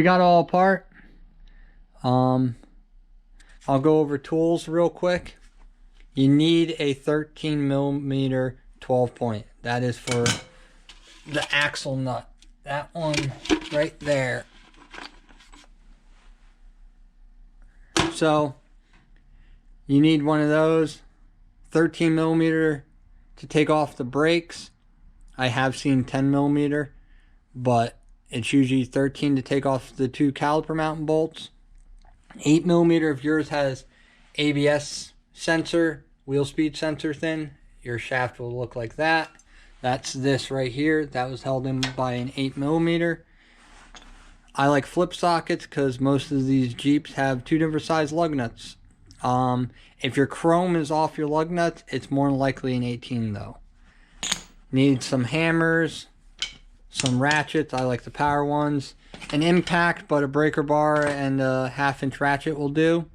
we got all apart. I'll go over tools real quick. You need a 13mm 12 point. That is for the axle nut. That one right there. So you need one of those. 13mm to take off the brakes. I have seen 10mm, but it's usually 13 to take off the two caliper mounting bolts. 8mm if yours has ABS sensor, wheel speed sensor thing, your shaft will look like that. That's this right here. That was held in by an 8mm. I like flip sockets because most of these Jeeps have two different size lug nuts. If your chrome is off your lug nuts, it's more than likely an 18 though. Need some hammers, some ratchets. I like the power ones. An impact, but a breaker bar and a 1/2 inch ratchet will do.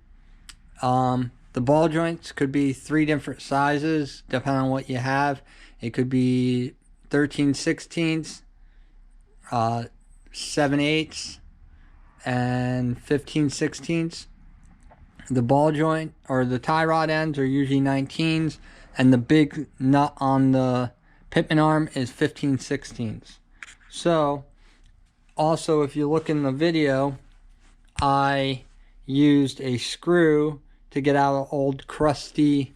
The ball joints could be 3 different sizes depending on what you have. It could be 13/16, 7/8, and 15/16. The ball joint or the tie rod ends are usually 19s, and the big nut on the pitman arm is 15/16. So, also if you look in the video, I used a screw to get out an old crusty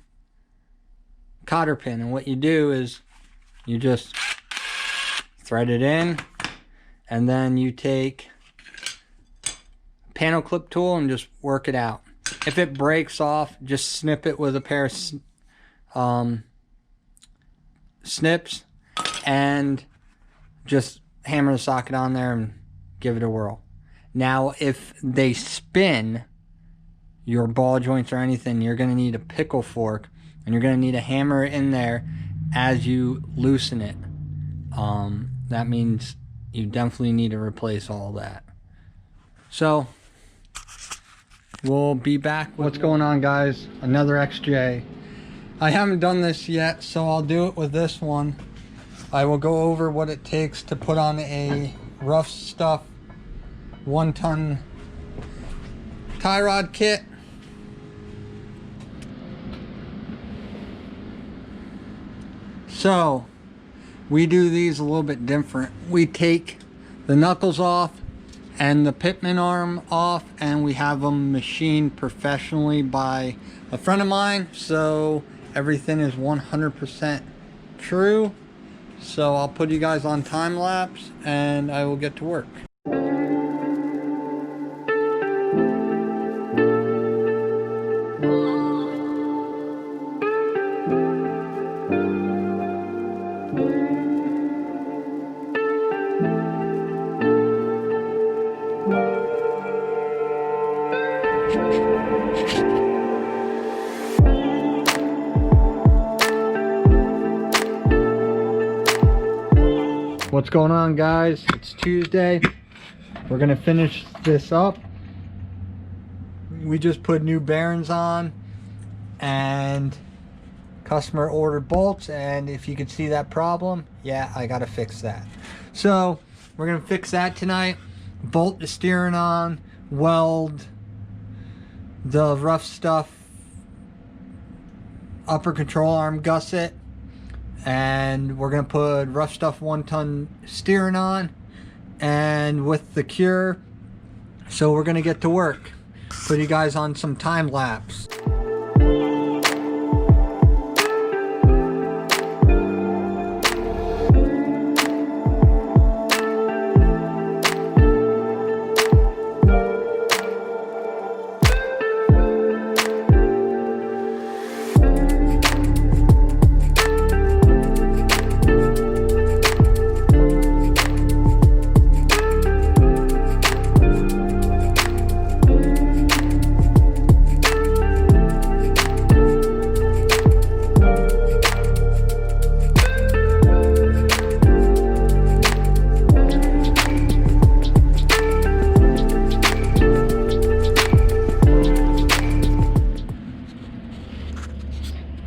cotter pin, and what you do is you just thread it in, and then you take a panel clip tool and just work it out. If it breaks off, just snip it with a pair of snips and just hammer the socket on there and give it a whirl. Now if they spin your ball joints or anything, you're going to need a pickle fork, and you're going to need to hammer it in there as you loosen it. That means you definitely need to replace all that. So we'll be back. What's going on, guys? Another XJ. I haven't done this yet, so I'll do it with this one. I will go over what it takes to put on a Ruffstuff 1-ton tie rod kit. So we do these a little bit different. We take the knuckles off and the pitman arm off, and we have them machined professionally by a friend of mine, so everything is 100% true. So I'll put you guys on time lapse and I will get to work. What's going on, guys? It's Tuesday. We're gonna finish this up. We just put new bearings on and customer ordered bolts, and if you could see that problem, yeah, I gotta fix that. So we're gonna fix that tonight. Bolt the steering on, weld the Ruffstuff upper control arm gusset, and we're gonna put Ruffstuff 1-ton steering on, and with the cure. So we're gonna get to work. Put you guys on some time lapse.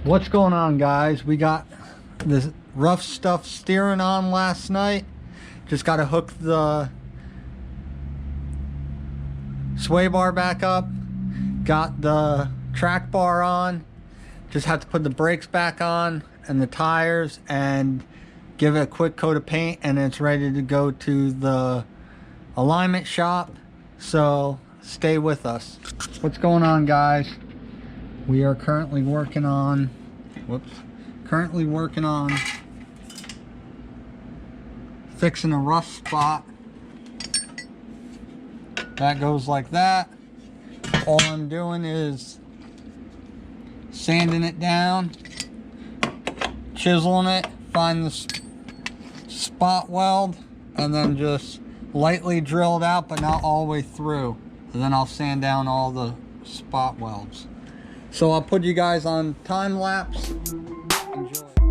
What's going on, guys? We got this Ruffstuff steering on last night. Just got to hook the sway bar back up, got the track bar on, just have to put the brakes back on and the tires and give it a quick coat of paint, and it's ready to go to the alignment shop. So stay with us. What's going on, guys? We are currently working on fixing a rough spot. That goes like that. All I'm doing is sanding it down, chiseling it, find the spot weld, and then just lightly drill it out, but not all the way through. And then I'll sand down all the spot welds. So I'll put you guys on time lapse. Enjoy.